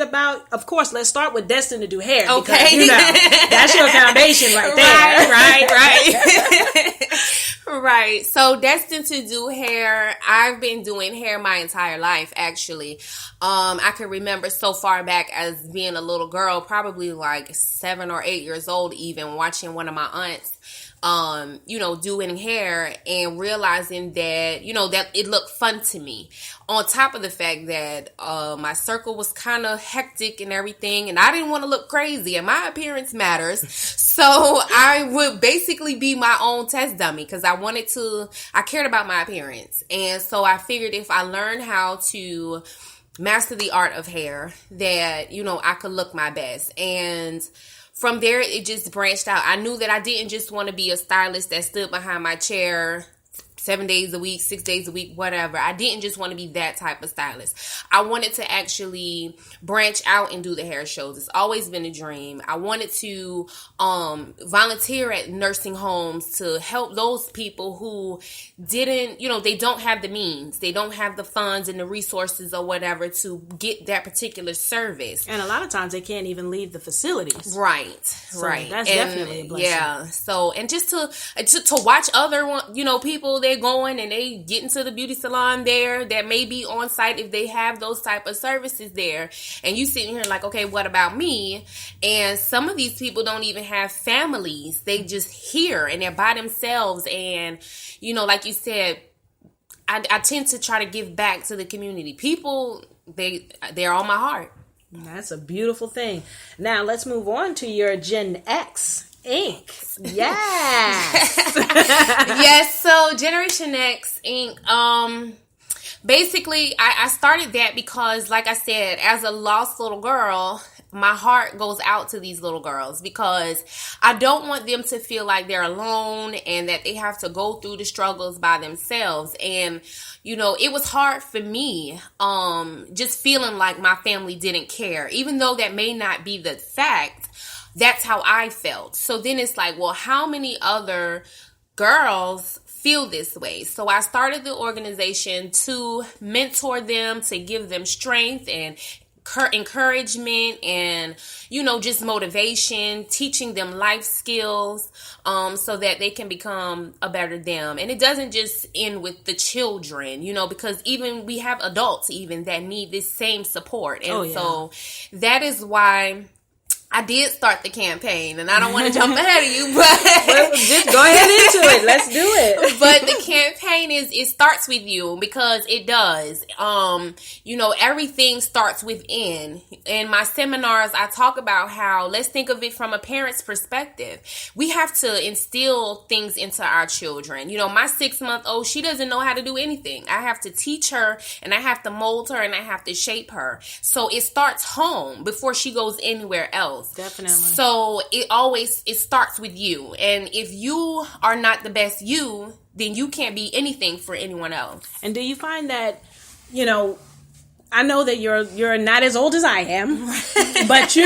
about, of course, let's start with Destined to Do Hair. Okay. Because, that's your foundation right there. Right. Right. So Destined to Do Hair, I've been doing hair my entire life, actually. I can remember so far back as being a little girl, probably like 7 or 8 years old, even watching one of my aunts doing hair and realizing that, that it looked fun to me. On top of the fact that my circle was kind of hectic and everything, and I didn't want to look crazy, and my appearance matters. So I would basically be my own test dummy because I cared about my appearance. And so I figured if I learned how to master the art of hair, that, I could look my best. And from there, it just branched out. I knew that I didn't just want to be a stylist that stood behind my chair 7 days a week, 6 days a week, whatever. I didn't just want to be that type of stylist. I wanted to actually branch out and do the hair shows. It's always been a dream. I wanted to volunteer at nursing homes to help those people who didn't, they don't have the means. They don't have the funds and the resources or whatever to get that particular service. And a lot of times they can't even leave the facilities. Right, so right. That's definitely a blessing. Yeah. So, and just to watch other, people, they're going and they get into the beauty salon there that may be on site if they have those type of services there. And you sitting here like, okay, what about me? And some of these people don't even have families. They just here and they're by themselves. And, like you said, I tend to try to give back to the community. People, they're on my heart. That's a beautiful thing. Now let's move on to your Gen X Ink. Yes. Yes. So Generation X Ink. Basically, I started that because, like I said, as a lost little girl, my heart goes out to these little girls because I don't want them to feel like they're alone and that they have to go through the struggles by themselves. And, it was hard for me, just feeling like my family didn't care, even though that may not be the fact. That's how I felt. So then it's like, well, how many other girls feel this way? So I started the organization to mentor them, to give them strength and encouragement and, just motivation, teaching them life skills, so that they can become a better them. And it doesn't just end with the children, because even we have adults even that need this same support. And so that is why I did start the campaign, and I don't want to jump ahead of you, but well, just go ahead into it. Let's do it. But the campaign it starts with you, because it does. Everything starts within. In my seminars, I talk about how, let's think of it from a parent's perspective. We have to instill things into our children. My 6-month-old, she doesn't know how to do anything. I have to teach her, and I have to mold her, and I have to shape her. So it starts home before she goes anywhere else. Definitely. So it starts with you. And if you are not the best you, then you can't be anything for anyone else. And do you find that, I know that you're not as old as I am, but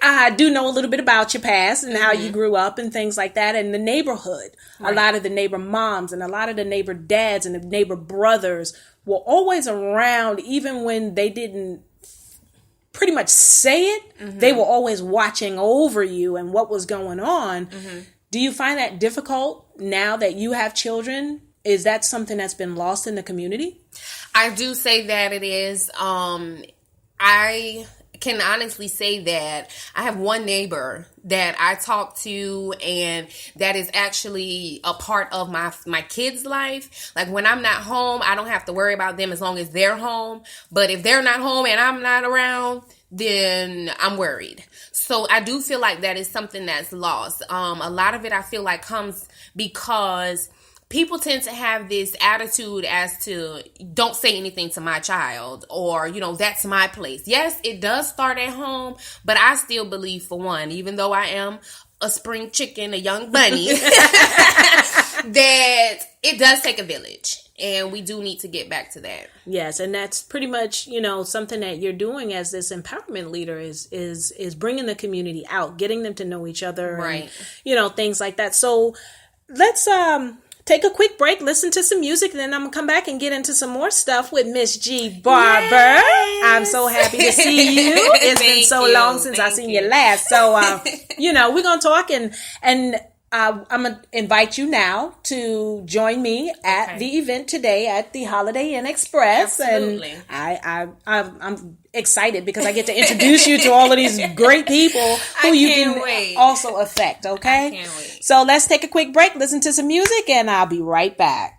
I do know a little bit about your past and how you grew up and things like that, and the neighborhood. Right. A lot of the neighbor moms and a lot of the neighbor dads and the neighbor brothers were always around, even when they didn't pretty much say it. Mm-hmm. They were always watching over you and what was going on. Mm-hmm. Do you find that difficult now that you have children? Is that something that's been lost in the community? I do say that it is. I can honestly say that I have one neighbor that I talk to, and that is actually a part of my kids' life. Like, when I'm not home, I don't have to worry about them as long as they're home. But if they're not home and I'm not around, then I'm worried. So I do feel like that is something that's lost. A lot of it I feel like comes because people tend to have this attitude as to, don't say anything to my child, or, that's my place. Yes, it does start at home, but I still believe, for one, even though I am a spring chicken, a young bunny, that it does take a village. And we do need to get back to that. Yes, and that's pretty much, something that you're doing as this empowerment leader is bringing the community out, getting them to know each other, right? And, things like that. So let's take a quick break, listen to some music, and then I'm going to come back and get into some more stuff with Miss G Barber. Yes. I'm so happy to see you. It's been so long since I seen you last. So, we're going to talk and I'm going to invite you now to join me at the event today at the Holiday Inn Express. Absolutely. And I'm excited because I get to introduce you to all of these great people who you can also affect, okay? I can't wait. So let's take a quick break, listen to some music, and I'll be right back.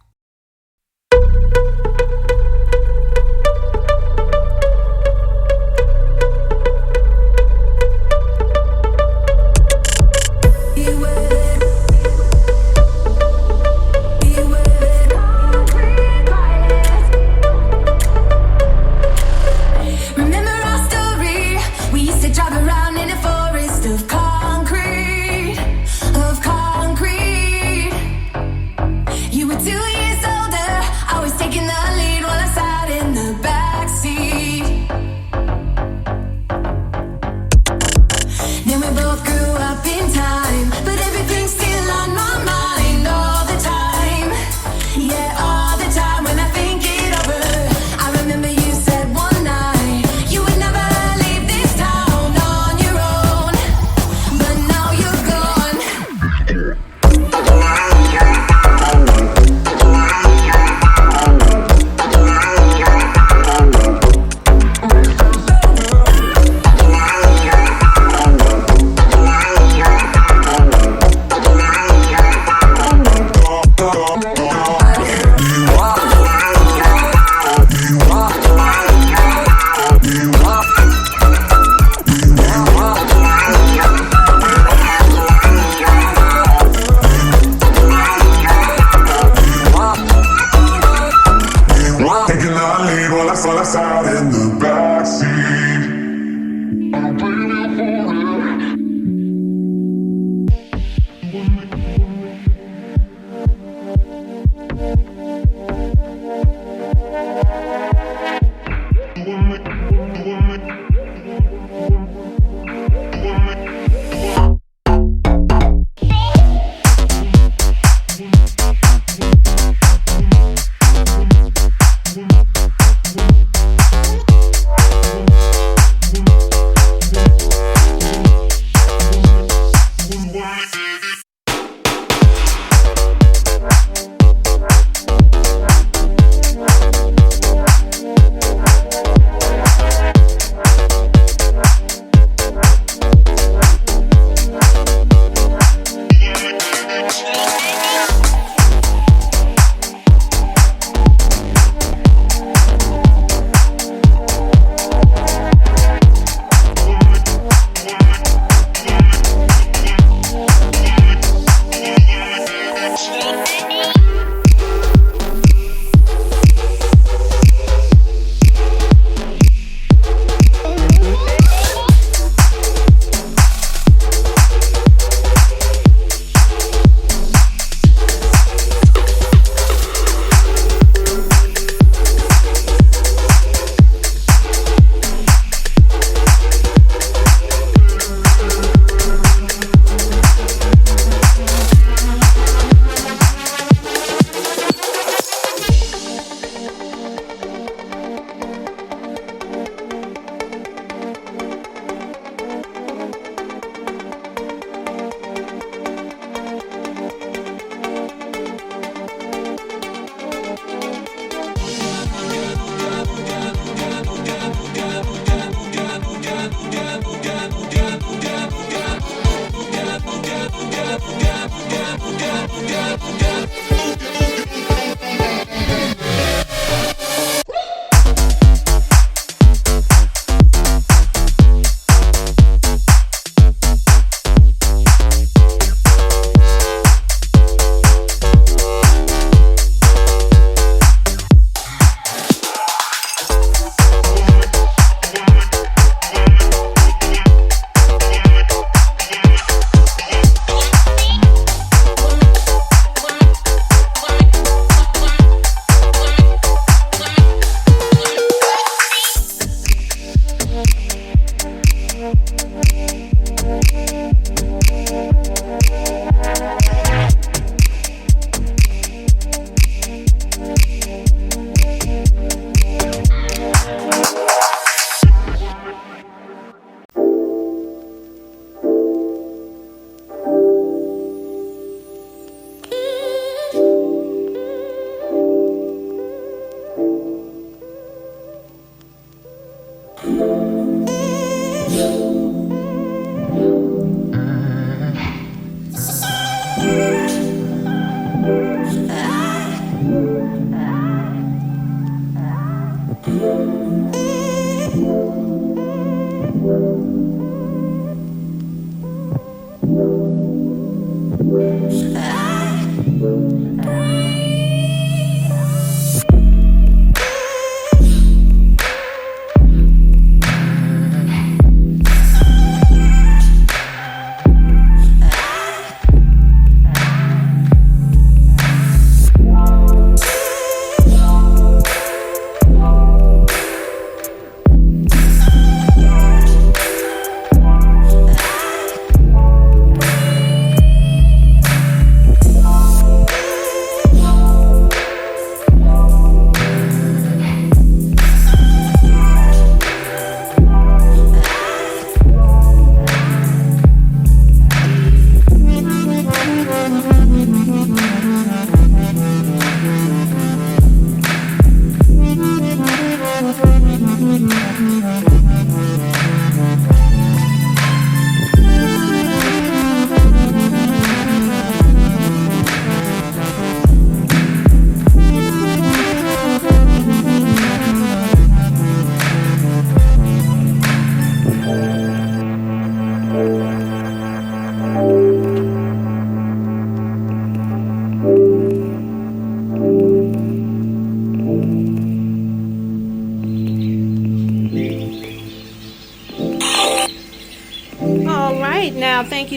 Now, thank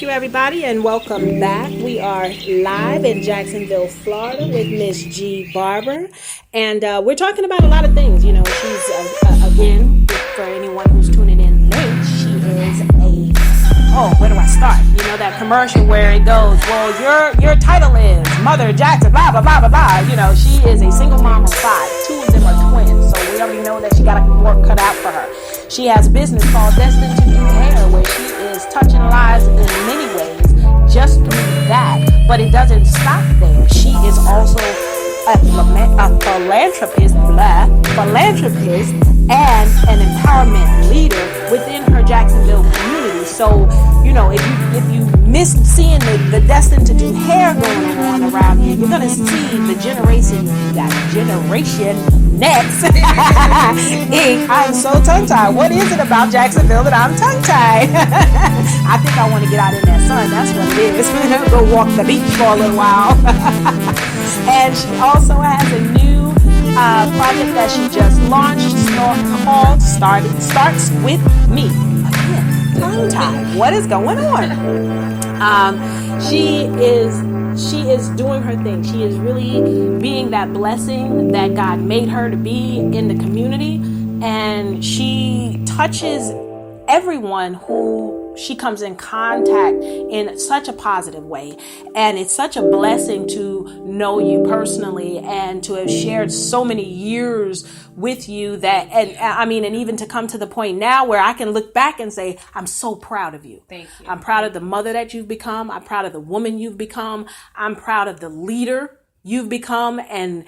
you, everybody, and welcome back. We are live in Jacksonville, Florida, with Miss G. Barber, and we're talking about a lot of things. You know, she's again, for anyone who's tuning in late, she is where do I start? You know that commercial where it goes, well, your title is Mother Jackson, blah blah blah blah blah. You know, she is a single mom of 5. 2 of them are twins, so we already know that she got a work cut out for her. She has a business called Destined to Do Hair, where she is touching lives in many ways just through that. But it doesn't stop there. She is also a philanthropist and an empowerment leader within her Jacksonville community. So, you know, if you miss seeing the Destined to Do Hair going on around here, you're gonna see the generation next. I'm so tongue-tied. What is it about Jacksonville that I'm tongue-tied? I think I want to get out in that sun. That's what it is. Go walk the beach for a little while. And she also has a new project that she just launched called Starts With Me. Again, tongue-tied. What is going on? She is doing her thing. She is really being that blessing that God made her to be in the community, and she touches everyone who she comes in contact in such a positive way. And it's such a blessing to know you personally and to have shared so many years with you and even to come to the point now where I can look back and say, I'm so proud of you. Thank you. I'm proud of the mother that you've become. I'm proud of the woman you've become. I'm proud of the leader you've become. And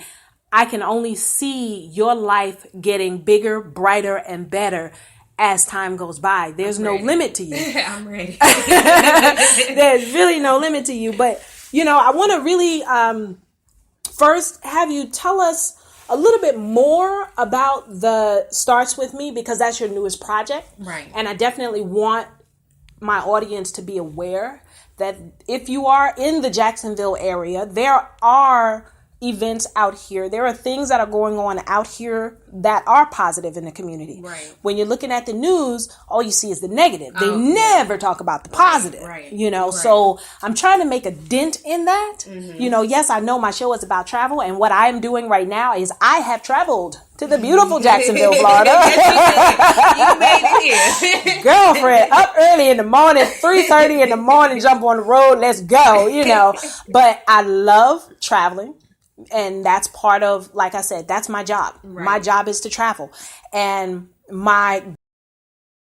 I can only see your life getting bigger, brighter, and better as time goes by. There's no limit to you. I'm ready. There's really no limit to you. But, you know, I want to really first have you tell us a little bit more about the Starts With Me, because that's your newest project. Right. And I definitely want my audience to be aware that if you are in the Jacksonville area, there are events out here. There are things that are going on out here that are positive in the community. Right. When you're looking at the news, all you see is the negative. They never talk about the positive. Right. You know, Right. So I'm trying to make a dent in that. Mm-hmm. You know, yes, I know my show is about travel, and what I am doing right now is I have traveled to the beautiful Jacksonville, Florida. You made it here. Girlfriend, up early in the morning, 3:30 in the morning, jump on the road, let's go, you know. But I love traveling. And that's part of, like I said, that's my job. Right. My job is to travel. And my